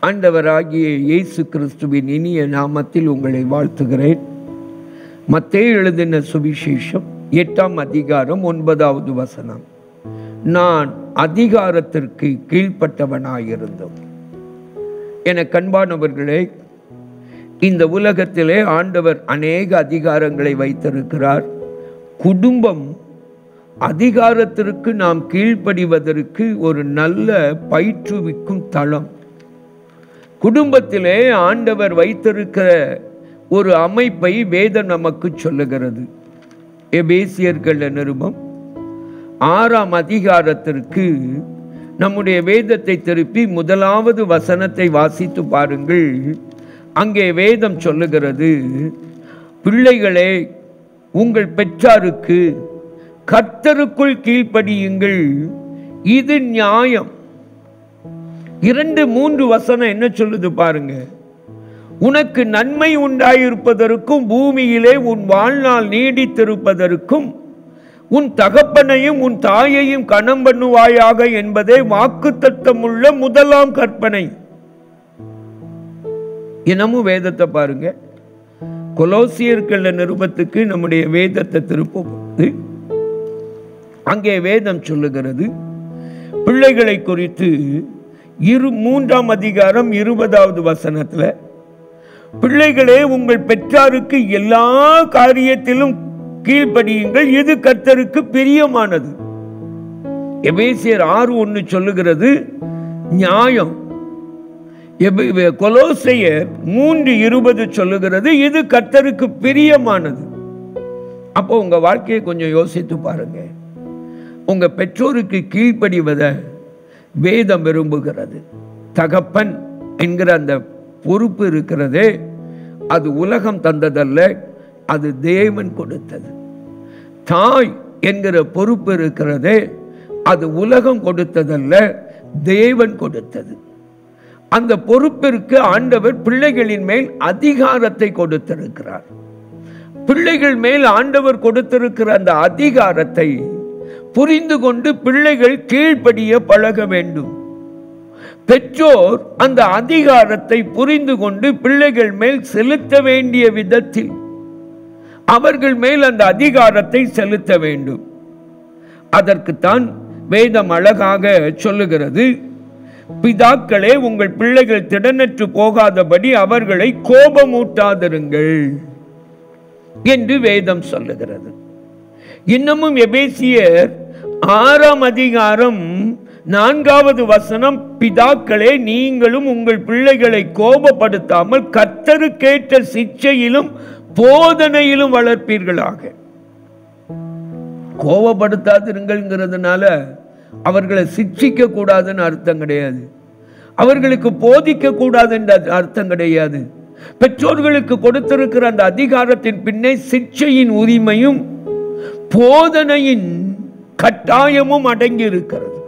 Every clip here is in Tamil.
ஆண்டவராகிய இயேசு கிறிஸ்துவின் இனிய நாமத்தில் உங்களை வாழ்த்துகிறேன். மத்தேயு எழுதின சுவிசேஷம் 8ஆம் அதிகாரம் 9வது வசனம். நான் அதிகாரத்திற்கு கீழ்ப்பட்டவனாயிருந்தோம். என கண்பானவர்களே, இந்த உலகத்திலே ஆண்டவர் அநேக அதிகாரங்களை வைத்திருக்கிறார். குடும்பம் அதிகாரத்திற்கு நாம் கீழ்ப்படிவதற்கு ஒரு நல்ல பயிற்றுவிக்கும் தளம். குடும்பத்திலே ஆண்டவர் வைத்திருக்கிற ஒரு அமைப்பை வேதம் நமக்கு சொல்லுகிறது. எபேசியர்கள் நிருபம் 6ஆம் அதிகாரத்திற்கு நம்முடைய வேதத்தை திருப்பி 1வது வசனத்தை வாசித்து பாருங்கள். அங்கே வேதம் சொல்லுகிறது, பிள்ளைகளே, உங்கள் பெற்றாருக்கு கர்த்தருக்குள் கீழ்ப்படியுங்கள், இது நியாயம். 2-3 வசனம் என்ன சொல்லுது பாருங்க. உனக்கு நன்மை உண்டாயிருப்பதற்கும் பூமியிலே உன் வாழ்நாள் நீடித்திருப்பதற்கும் உன் தகப்பனையும் உன் தாயையும் கனம் பண்ணுவாயாக என்பதே வாக்குத்தத்தமுள்ள 1ஆம் கற்பனை. இன்னமும் வேதத்தை பாருங்க. கொலோசியர்கள் நிருபத்துக்கு நம்முடைய வேதத்தை திருப்ப அங்கே வேதம் சொல்லுகிறது, பிள்ளைகளை குறித்து 3ஆம் அதிகாரம் 20வது வசனத்துல, பிள்ளைகளே, உங்கள் பெற்றாருக்கு எல்லா காரியத்திலும் கீழ்ப்படியுங்கள், இது கர்த்தருக்கு பிரியமானது. எபேசியர் 6:1 சொல்லுகிறது நியாயம். கொலோசையர் 3:20 சொல்லுகிறது இது கர்த்தருக்கு பிரியமானது. அப்போ உங்க வாழ்க்கையை கொஞ்சம் யோசித்து பாருங்க. உங்க பெற்றோருக்கு கீழ்ப்படிவதை வேதம் விரும்புகிறது. தகப்பன் என்கிற அந்த பொறுப்பு இருக்கிறதே, அது உலகம் தந்ததல்ல, அது தேவன் கொடுத்தது. தாய் என்கிற பொறுப்பு இருக்கிறதே, அது உலகம் கொடுத்ததல்ல, தேவன் கொடுத்தது. அந்த பொறுப்பிற்கு ஆண்டவர் பிள்ளைகளின் மேல் அதிகாரத்தை கொடுத்திருக்கிறார். பிள்ளைகள் மேல் ஆண்டவர் கொடுத்திருக்கிற அந்த அதிகாரத்தை புரிந்து கொண்டு பிள்ளைகள் கீழ்ப்படிய பழக வேண்டும். பெற்றோர் அந்த அதிகாரத்தை புரிந்து கொண்டு பிள்ளைகள் மேல் செலுத்த வேண்டிய விதத்தில் அவர்கள் மேல் அந்த அதிகாரத்தை செலுத்த வேண்டும். அதற்குத்தான் வேதம் அழகாக சொல்லுகிறது, பிதாக்களே, உங்கள் பிள்ளைகள் திடனற்று போகாதபடி அவர்களை கோபமூட்டாதிருங்கள் என்று வேதம் சொல்லுகிறது. இன்னமும் எபேசியர் 6ஆம் அதிகாரம் 4வது வசனம், பிதாக்களே, நீங்களும் உங்கள் பிள்ளைகளை கோபப்படுத்தாமல் கர்த்தருக்கேற்ற சிட்சையிலும் போதனையிலும் வளர்ப்பீர்களாக. கோபப்படுத்தாதிருங்கள்ங்கிறதுனால அவர்களை சிட்சிக்க கூடாதுன்னு அர்த்தம் கிடையாது. அவர்களுக்கு போதிக்க கூடாது என்ற அர்த்தம் கிடையாது. பெற்றோர்களுக்கு கொடுத்திருக்கிற அந்த அதிகாரத்தின் பின்னே சிட்சையின் உரிமையும் போதனையின் கட்டாயமும் அடங்கி இருக்கிறது.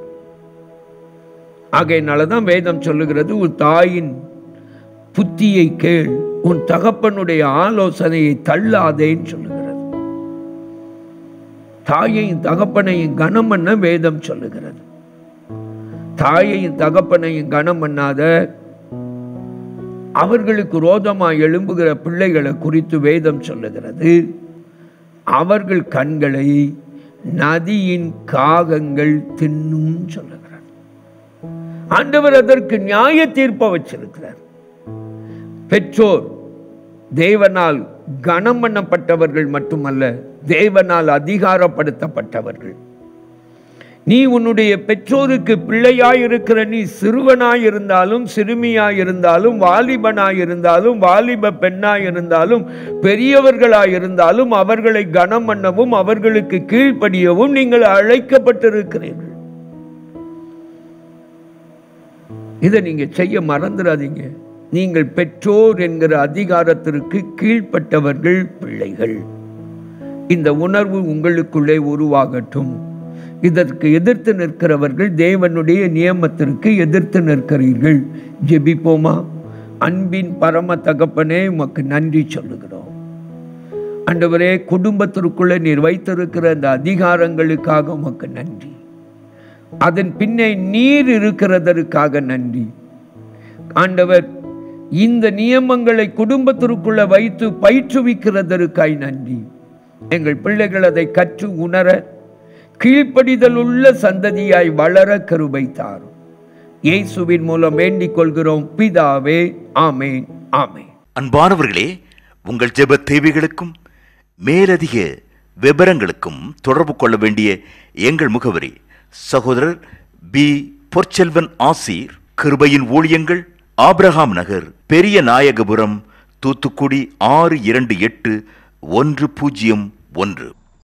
ஆகையினாலதான் வேதம் சொல்லுகிறது, உன் தாயின் புத்தியை கேள், உன் தகப்பனுடைய ஆலோசனையை தள்ளாதேன்னு சொல்லுகிறது. தாயையும் தகப்பனையும் கனம் பண்ண வேதம் சொல்லுகிறது. தாயையும் தகப்பனையும் கனம் பண்ணாத அவர்களுக்கு ரோதமாய் எழும்புகிற பிள்ளைகளை குறித்து வேதம் சொல்லுகிறது, அவர்கள் கண்களை நதியின் காகங்கள் தின்னும் சொல்லுகிறார். ஆண்டவர் அதற்கு நியாய தீர்ப்பை வச்சிருக்கிறார். பெற்றோர் தேவனால் கனம் பண்ணப்பட்டவர்கள் மட்டுமல்ல, தேவனால் அதிகாரப்படுத்தப்பட்டவர்கள். நீ உன்னுடைய பெற்றோருக்கு பிள்ளையாயிருக்கிற நீ சிறுவனாயிருந்தாலும் சிறுமியாயிருந்தாலும் வாலிபனாயிருந்தாலும் வாலிப பெண்ணாயிருந்தாலும் பெரியவர்களாயிருந்தாலும் அவர்களை கனம் பண்ணவும் அவர்களுக்கு கீழ்ப்படியவும் நீங்கள் அழைக்கப்பட்டிருக்கிறீர்கள். இதை நீங்க செய்ய மறந்துடாதீங்க. நீங்கள் பெற்றோர் என்கிற அதிகாரத்திற்கு கீழ்ப்பட்டவர்கள் பிள்ளைகள். இந்த உணர்வு உங்களுக்குள்ளே உருவாகட்டும். இதற்கு எதிர்த்து நிற்கிறவர்கள் தேவனுடைய நியமத்திற்கு எதிர்த்து நிற்கிறீர்கள். ஜெபிப்போமா? அன்பின் பரம தகப்பனே, உமக்கு நன்றி சொல்லுகிறோம். ஆண்டவரே, குடும்பத்திற்குள்ளே நீர் வைத்திருக்கிற அந்த அதிகாரங்களுக்காக உமக்கு நன்றி. அதன் பின்னே நீர் இருக்கிறதற்காக நன்றி. ஆண்டவர் இந்த நியமங்களை குடும்பத்திற்குள்ள வைத்து பயிற்றுவிக்கிறதற்காய் நன்றி. எங்கள் பிள்ளைகள் அதை கற்று உணர கீழ்ப்படிதல் உள்ள சந்ததியாய் வளர கிருபை தாரும். இயேசுவின் மூலம் வேண்டிக் கொள்கிறோம் பிதாவே, ஆமேன், ஆமேன். அன்பானவர்களே, உங்கள் ஜெப தேவைகளுக்கும் மேலதிக விவரங்களுக்கும் தொடர்பு கொள்ள வேண்டிய எங்கள் முகவரி: சகோதரர் பி. பொற்செல்வன் ஆசீர், கிருபையின் ஊழியங்கள், ஆபிரகாம் நகர், பெரிய நாயகபுரம், தூத்துக்குடி 628101.